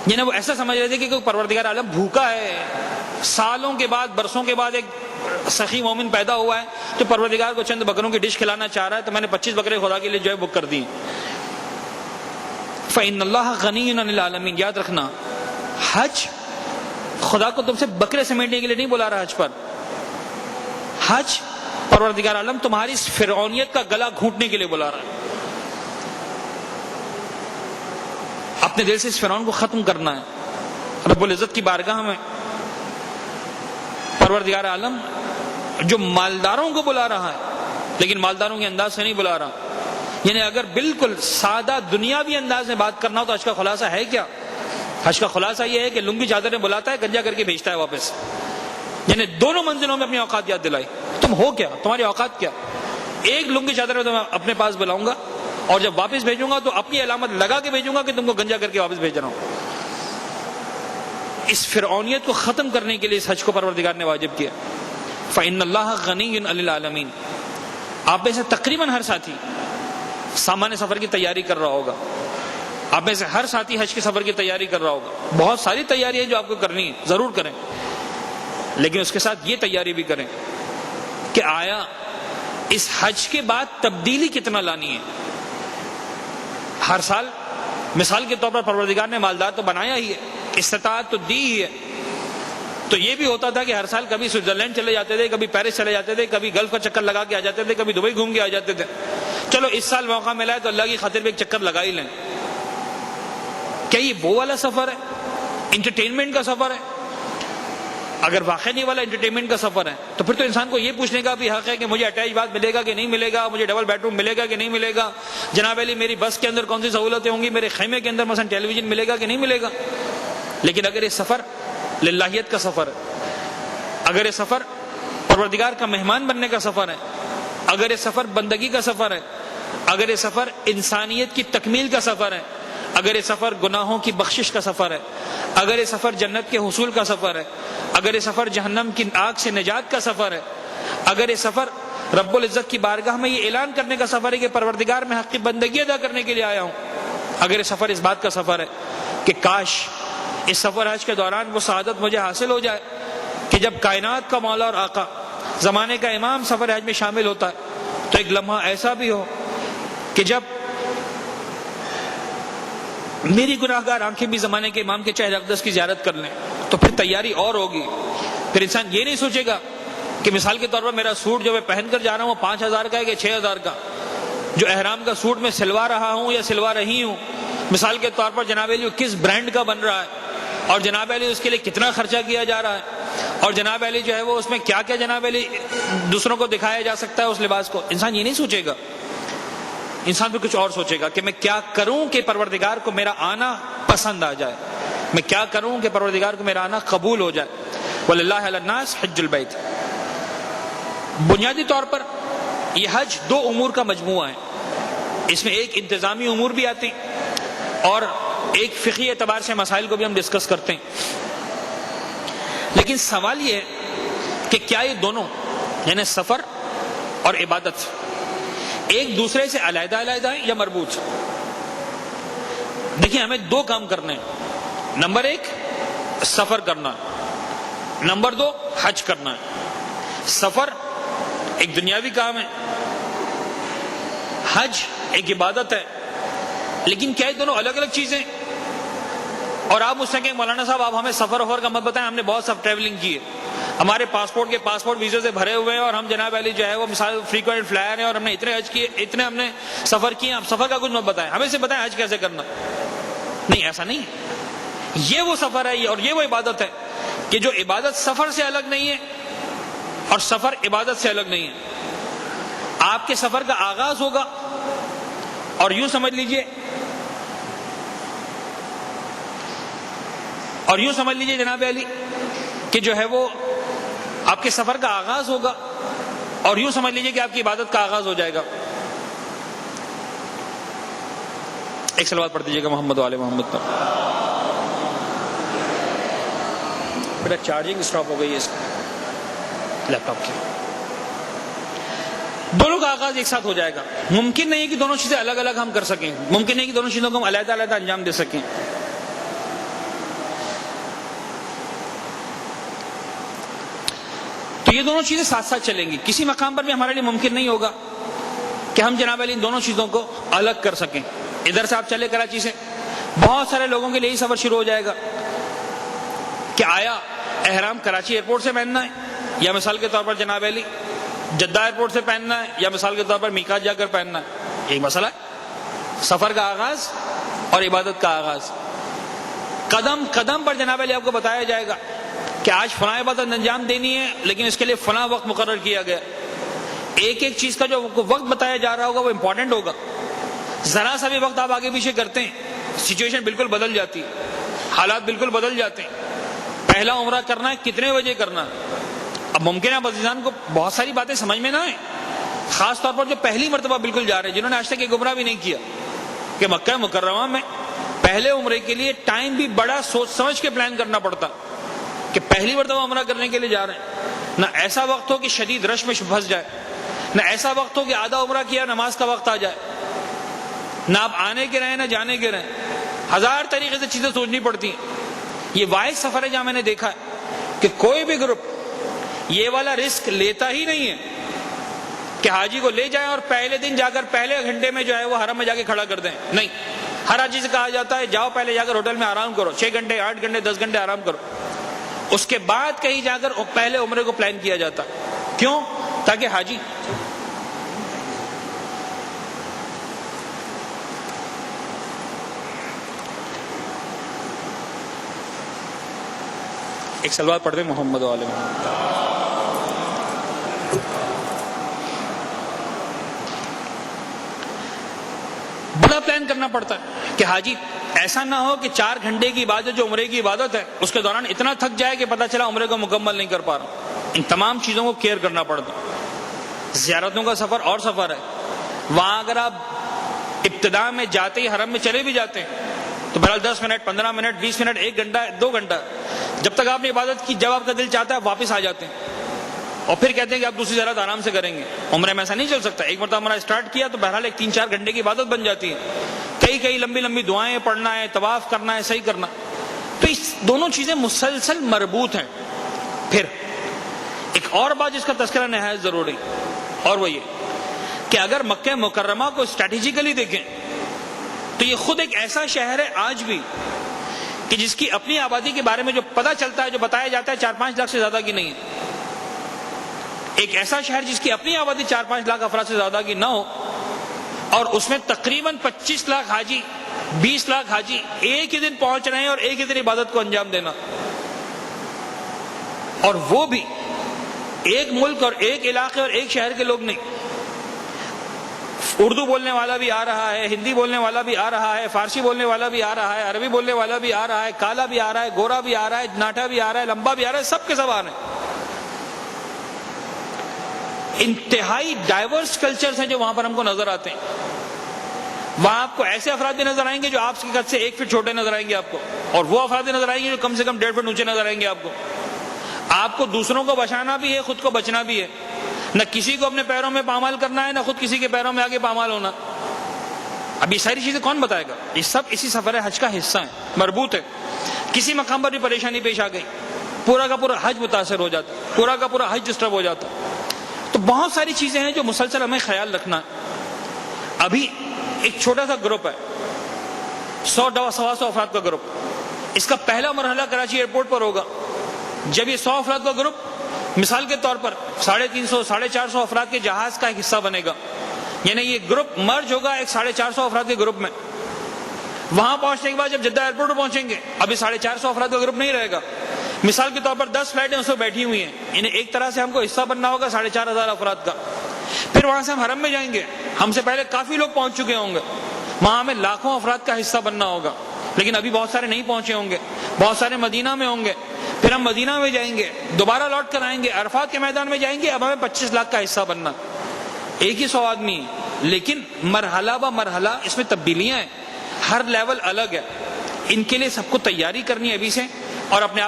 یعنی وہ ایسا سمجھ رہے تھے کہ کوئی پروردگار عالم بھوکا ہے، سالوں کے بعد برسوں کے بعد ایک سخی مومن پیدا ہوا ہے تو پروردگار کو چند بکروں کی ڈش کھلانا چاہ رہا ہے، تو میں نے 25 بکرے خدا کے لیے جو ہے بک کر دی۔ فَإِنَّ اللَّهَ غَنِيٌّ عَنِ الْعَالَمِينَ، یاد رکھنا حج خدا کو تم سے بکرے سمیٹنے کے لیے نہیں بلا رہا، حج پر حج پروردگار عالم تمہاری اس فرعونیت کا گلا گھونٹنے کے لیے بلا رہا ہے، اپنے دل سے اس فرعون کو ختم کرنا ہے۔ رب العزت کی بارگاہ میں پروردگار عالم جو مالداروں کو بلا رہا ہے لیکن مالداروں کے انداز سے نہیں بلا رہا، یعنی اگر بالکل سادہ دنیاوی انداز میں بات کرنا ہو تو حج کا خلاصہ ہے کیا؟ حج کا خلاصہ یہ ہے کہ لنگی چادر میں بلاتا ہے، گنجا کر کے بھیجتا ہے واپس، یعنی دونوں منزلوں میں اپنی اوقات یاد دلائی۔ تم ہو کیا؟ تمہاری اوقات کیا؟ ایک لنگی چادر میں تمہیں اپنے پاس بلاؤں گا اور جب واپس بھیجوں گا تو اپنی علامت لگا کے بھیجوں گا کہ تم کو گنجا کر کے واپس بھیج رہا ہوں۔ اس فرعونیت کو ختم کرنے کے لیے اس حج کو پروردگار نے واجب کیا۔ فَإِنَّ اللَّهَ غَنِيٌّ عَنِ الْعَالَمِينَ۔ آپ میں سے تقریباً ہر ساتھی سامان سفر کی تیاری کر رہا ہوگا، آپ میں سے ہر ساتھی حج کے سفر کی تیاری کر رہا ہوگا، بہت ساری تیاری ہے جو آپ کو کرنی ہے، ضرور کریں، لیکن اس کے ساتھ یہ تیاری بھی کریں کہ آیا اس حج کے بعد تبدیلی کتنا لانی ہے۔ ہر سال مثال کے طور پر پروردگار نے مالدار تو بنایا ہی ہے، استطاعت تو دی ہی ہے، تو یہ بھی ہوتا تھا کہ ہر سال کبھی سوئٹزرلینڈ چلے جاتے تھے، کبھی پیرس چلے جاتے تھے، کبھی گلف کا چکر لگا کے آ جاتے تھے، کبھی دبئی گھوم کے آ جاتے تھے۔ چلو اس سال موقع ملا ہے تو اللہ کی خاطر بھی ایک چکر لگا ہی لیں۔ کیا یہ وہ والا سفر ہے؟ انٹرٹینمنٹ کا سفر ہے؟ اگر واقعی نہیں والا انٹرٹینمنٹ کا سفر ہے تو پھر تو انسان کو یہ پوچھنے کا بھی حق ہے کہ مجھے اٹیچ بات ملے گا کہ نہیں ملے گا، مجھے ڈبل بیڈ روم ملے گا کہ نہیں ملے گا، جناب علی میری بس کے اندر کون سی سہولتیں ہوں گی، میرے خیمے کے اندر مثلا ٹیلی ویژن ملے گا کہ نہیں ملے گا۔ لیکن اگر یہ سفر للہیت کا سفر ہے، اگر یہ سفر پروردگار کا مہمان بننے کا سفر ہے، اگر یہ سفر بندگی کا سفر ہے، اگر یہ سفر انسانیت کی تکمیل کا سفر ہے، اگر یہ سفر گناہوں کی بخشش کا سفر ہے، اگر یہ سفر جنت کے حصول کا سفر ہے، اگر یہ سفر جہنم کی آگ سے نجات کا سفر ہے، اگر یہ سفر رب العزت کی بارگاہ میں یہ اعلان کرنے کا سفر ہے کہ پروردگار میں حق کی بندگی ادا کرنے کے لیے آیا ہوں، اگر یہ سفر اس بات کا سفر ہے کہ کاش اس سفر حج کے دوران وہ سعادت مجھے حاصل ہو جائے کہ جب کائنات کا مولا اور آقا زمانے کا امام سفر حج میں شامل ہوتا ہے تو ایک لمحہ ایسا بھی ہو کہ جب میری گناہگار آنکھیں بھی زمانے کے امام کے چہر اقدس کی زیارت کر لیں تو پھر تیاری اور ہوگی۔ پھر انسان یہ نہیں سوچے گا کہ مثال کے طور پر میرا سوٹ جو میں پہن کر جا رہا ہوں وہ 5,000 کا ہے کہ 6,000 کا، جو احرام کا سوٹ میں سلوا رہا ہوں یا سلوا رہی ہوں مثال کے طور پر جناب علی کس برانڈ کا بن رہا ہے اور جناب علی اس کے لیے کتنا خرچہ کیا جا رہا ہے اور جناب علی جو ہے وہ اس میں کیا کیا جناب علی دوسروں کو دکھایا جا سکتا ہے اس لباس کو۔ انسان یہ نہیں سوچے گا، انسان پھر کچھ اور سوچے گا کہ میں کیا کروں کہ پروردگار کو میرا آنا پسند آ جائے، میں کیا کروں کہ پروردگار کو میرا آنا قبول ہو جائے۔ وَلِلَّهِ عَلَى النَّاسِ حِجُّ الْبَيْتِ۔ بنیادی طور پر یہ حج 2 امور کا مجموعہ ہے، اس میں ایک انتظامی امور بھی آتی اور ایک فقہی اعتبار سے مسائل کو بھی ہم ڈسکس کرتے ہیں، لیکن سوال یہ ہے کہ کیا یہ دونوں یعنی سفر اور عبادت ایک دوسرے سے علیحدہ علیحدہ ہیں یا مربوط؟ دیکھیں ہمیں 2 کام کرنے ہیں، نمبر 1 سفر کرنا، نمبر 2 حج کرنا ہے۔ سفر ایک دنیاوی کام ہے، حج ایک عبادت ہے، لیکن کیا یہ دونوں الگ الگ چیزیں؟ اور آپ مجھ سے کہیں مولانا صاحب آپ ہمیں سفر وفر کا مت بتائیں، ہم نے بہت سب ٹریولنگ کی ہے، ہمارے پاسپورٹ ویزے سے بھرے ہوئے ہیں اور ہم جناب علی جو ہے وہ مثال فریکوینٹ فلائر ہیں اور ہم نے اتنے حج کیے، اتنے ہم نے سفر کیے، آپ سفر کا کچھ مت بتائیں، ہمیں سے بتائیں حج کیسے کرنا۔ نہیں، ایسا نہیں ہے، یہ وہ سفر ہے اور یہ وہ عبادت ہے کہ جو عبادت سفر سے الگ نہیں ہے اور سفر عبادت سے الگ نہیں ہے۔ آپ کے سفر کا آغاز ہوگا اور یوں سمجھ لیجئے جناب علی کہ جو ہے وہ آپ کے سفر کا آغاز ہوگا اور یوں سمجھ لیجئے کہ آپ کی عبادت کا آغاز ہو جائے گا۔ ایک صلوات پڑھ دیجیے گا محمد و آل محمد پر۔ بیٹا چارجنگ اسٹاپ ہو گئی ہے اس لیپ ٹاپ کی۔ دونوں کا آغاز ایک ساتھ ہو جائے گا، ممکن نہیں ہے کہ دونوں چیزیں الگ الگ ہم کر سکیں، ممکن نہیں کہ دونوں چیزوں کو ہم علیحدہ علیحدہ انجام دے سکیں۔ تو یہ دونوں چیزیں ساتھ ساتھ چلیں گی. کسی مقام پر بھی ہمارے لیے ممکن نہیں ہوگا کہ ہم جناب علی ان دونوں چیزوں کو الگ کر سکیں. ادھر سے آپ چلے کراچی سے, بہت سارے لوگوں کے لیے یہ سفر شروع ہو جائے گا کہ آیا احرام کراچی ایئرپورٹ سے پہننا ہے, یا مثال کے طور پر جناب علی جدہ ایئرپورٹ سے پہننا ہے, یا مثال کے طور پر میقات جا کر پہننا ہے. ایک مسئلہ ہے سفر کا آغاز اور عبادت کا آغاز. قدم قدم پر جناب علی آپ کو بتایا جائے گا کہ آج فلاں عبادت انجام دینی ہے, لیکن اس کے لیے فلاں وقت مقرر کیا گیا. ایک ایک چیز کا جو وقت بتایا جا رہا ہوگا وہ امپورٹنٹ ہوگا. ذرا سا بھی وقت آپ آگے پیچھے کرتے ہیں, سچویشن بالکل بدل جاتی ہے, حالات بالکل بدل جاتے ہیں. پہلا عمرہ کرنا ہے, کتنے بجے کرنا ہے؟ اب ممکن ہے عزیزان کو بہت ساری باتیں سمجھ میں نہ آئیں, خاص طور پر جو پہلی مرتبہ بالکل جا رہے ہیں, جنہوں نے آج تک ایک عمرہ بھی نہیں کیا, کہ مکہ مکرمہ میں پہلے عمرے کے لیے ٹائم بھی بڑا سوچ سمجھ کے پلان کرنا پڑتا, کہ پہلی مرتبہ عمرہ کرنے کے لیے جا رہے ہیں. نہ ایسا وقت ہو کہ شدید رش میں پھنس جائے, نہ ایسا وقت ہو کہ آدھا عمرہ کیا نماز کا وقت آ جائے, نہ آپ آنے کے رہیں نہ جانے کے رہیں. ہزار طریقے سے چیزیں سوچنی پڑتی ہیں. یہ واحد سفر ہے جہاں میں نے دیکھا ہے کہ کوئی بھی گروپ یہ والا رسک لیتا ہی نہیں ہے کہ حاجی کو لے جائیں اور پہلے دن جا کر پہلے گھنٹے میں جو ہے وہ حرم میں جا کے کھڑا کر دیں. نہیں, ہر حاجی سے کہا جاتا ہے جاؤ پہلے جا کر ہوٹل میں آرام کرو, 6 گھنٹے 8 گھنٹے 10 گھنٹے آرام کرو, اس کے بعد کہیں جا کر پہلے عمرے کو پلان کیا جاتا. کیوں؟ تاکہ حاجی ایک سلوات پڑھ دیں محمد علیہ محمد. بڑا پلان کرنا پڑتا ہے کہ حاجی ایسا نہ ہو کہ 4 گھنٹے کی عبادت جو عمرے کی عبادت ہے اس کے دوران اتنا تھک جائے کہ پتہ چلا عمرے کو مکمل نہیں کر پا رہا. ان تمام چیزوں کو کیئر کرنا پڑتا. زیارتوں کا سفر اور سفر ہے. وہاں اگر آپ ابتدا میں جاتے ہی حرم میں چلے بھی جاتے ہیں تو بہرحال 10 منٹ 15 منٹ 20 منٹ 1 گھنٹہ 2 گھنٹہ جب تک آپ نے عبادت کی, جب آپ کا دل چاہتا ہے واپس آ جاتے ہیں اور پھر کہتے ہیں کہ آپ دوسری زیارت آرام سے کریں گے. عمرے میں ایسا نہیں چل سکتا. ایک مرتبہ ہمارا اسٹارٹ کیا تو بہرحال ایک 3-4 گھنٹے کی عبادت بن جاتی ہے. کئی لمبی لمبی دعائیں پڑھنا ہے, طواف کرنا ہے, صحیح کرنا. تو اس دونوں چیزیں مسلسل مربوط ہیں. پھر ایک اور بات جس کا تذکرہ نہایت ضروری, اور وہ یہ کہ اگر مکہ مکرمہ کو اسٹریٹجیکلی دیکھیں تو یہ خود ایک ایسا شہر ہے آج بھی کہ جس کی اپنی آبادی کے بارے میں جو پتہ چلتا ہے, جو بتایا جاتا ہے 4-5 لاکھ سے زیادہ کی نہیں ہے. ایک ایسا شہر جس کی اپنی آبادی 4-5 لاکھ افراد سے زیادہ کی نہ ہو, اور اس میں تقریباً 25 لاکھ حاجی 20 لاکھ حاجی ایک ہی دن پہنچ رہے ہیں اور ایک ہی دن عبادت کو انجام دینا, اور وہ بھی ایک ملک اور ایک علاقے اور ایک شہر کے لوگ نہیں. اردو بولنے والا بھی آ رہا ہے, ہندی بولنے والا بھی آ رہا ہے, فارسی بولنے والا بھی آ رہا ہے, عربی بولنے والا بھی آ رہا ہے, کالا بھی آ رہا ہے, گورا بھی آ رہا ہے, ناٹا بھی آ رہا ہے, لمبا بھی آ رہا ہے, سب کے سب آ رہے ہیں. انتہائی ڈائیورس کلچرز ہیں جو وہاں پر ہم کو نظر آتے ہیں. وہاں آپ کو ایسے افراد بھی نظر آئیں گے جو آپ کے قد سے 1 فٹ چھوٹے نظر آئیں گے آپ کو, اور وہ افراد بھی نظر آئیں گے جو کم سے کم 1.5 فٹ اونچے نظر آئیں گے آپ کو. آپ کو دوسروں کو بچانا بھی ہے, خود کو بچنا بھی ہے. نہ کسی کو اپنے پیروں میں پامال کرنا ہے, نہ خود کسی کے پیروں میں آگے پامال ہونا. اب یہ ساری چیزیں کون بتائے گا؟ یہ سب اسی سفر حج کا حصہ ہیں, مربوط ہے. کسی مقام پر بھی پریشانی پیش آ گئی, پورا کا پورا حج متاثر ہو جاتا, پورا کا پورا حج ڈسٹرب ہو جاتا. تو بہت ساری چیزیں ہیں جو مسلسل ہمیں خیال رکھنا ہے. ابھی ایک چھوٹا سا گروپ ہے, 100-125 افراد کا گروپ. اس کا پہلا مرحلہ کراچی ایئرپورٹ پر ہوگا. جب یہ 100 افراد کا گروپ مثال کے طور پر 350-450 افراد کے جہاز کا ایک حصہ بنے گا, یعنی یہ گروپ مرج ہوگا ایک 450 افراد کے گروپ میں. وہاں پہنچنے کے بعد جب جدہ ایئرپورٹ پہنچیں گے, ابھی 450 افراد کا گروپ نہیں رہے گا. مثال کے طور پر 10 فلائٹیں اس میں بیٹھی ہوئی ہیں, یعنی ایک طرح سے ہم کو حصہ بننا ہوگا 4,500 افراد کا. پھر وہاں سے ہم حرم میں جائیں گے, ہم سے پہلے کافی لوگ پہنچ چکے ہوں گے, وہاں ہمیں لاکھوں افراد کا حصہ بننا ہوگا, لیکن ابھی بہت سارے نہیں پہنچے ہوں گے, بہت سارے مدینہ میں ہوں گے. پھر ہم مدینہ میں جائیں گے, دوبارہ لوٹ کر آئیں گے, عرفات کے میدان میں جائیں گے, اب ہمیں 25 لاکھ کا حصہ بننا. ایک ہی 100 آدمی, لیکن مرحلہ با مرحلہ اس میں تبدیلیاں ہیں, ہر لیول الگ ہے. ان کے لیے سب کو تیاری کرنی ہے ابھی سے, اور اپنے آپ